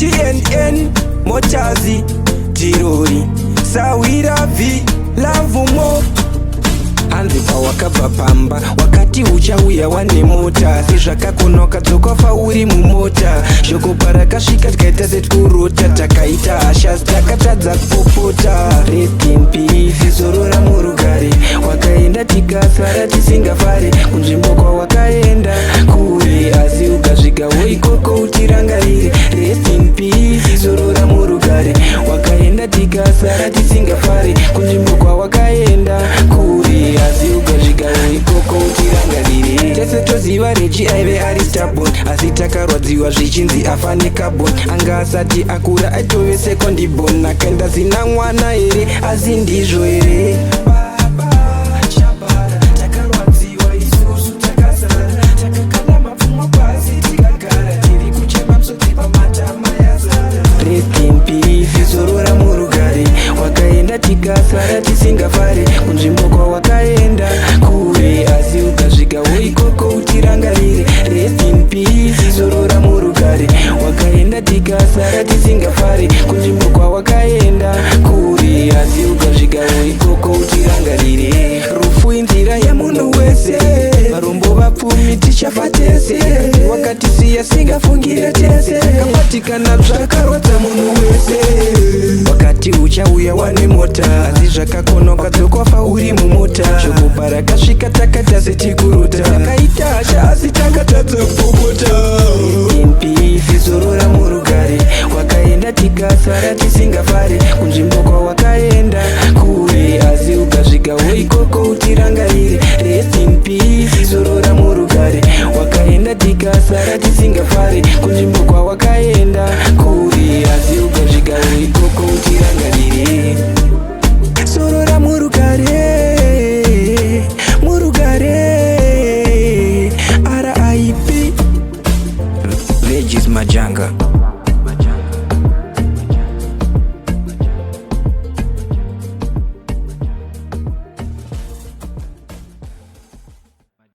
TNN motazi tirori sawira vi lavumo hanzi pawakabva pamba wakati uchauya wane mota sezvakakonoka dzokafa uri mumota shoko parakasvika tikaita setkurota takaita hasha takatadza kupopota. Rest in peace zorora murugare wakaenda tikasara tisingafare kunzvimbo kwawakaenda kure asi ukasvikawo ikoko utirangarire. Rest in peace zorora murugare wakaenda tikasara tisingafare kunzvimbo kwawakaenda kure asi ukasvikawo ikoko utirangarire. Tese toziva Reji aive ari stubborn asi takarwadziwa zvichinzi afa necarbon. Anga asati akura aitove second born akaenda zina mwana here asi ndizvo here. Zorora murugare wakaenda tikasara tisingafare kunzvimbo kwawakaenda kure asi ukasvikawo ikoko utirangarire. Rest in peace zorora murugare wakaenda tikasara tisingafare kunzvimbo kwawakaenda kure asi ukasvikawo ikoko utirangarire. Rufu inzira yemunhu wese varombo vapfumi tichafa tese wakatisiya singafungire tese kapatikana zvakarwadza munhu wese. Wakati uchauya wane mota asi zvakakonoka dzokafa uri mumota shoko parakasvika takaita setikuruta takaita hasha asi takatadza kupopota. In peace zorora murugare wakaenda tikasara tisingafare kunzvimbo kwawakaenda kure asi ukasvikawo ikoko utirangarire. Rest in peace zorora murugare wakaenda tikasara tisingafare kunzvimbo kwawakaenda kure asi ukasvikawo ikoko utirangarire. Zorora murugare murugare RIP Regis Majanga.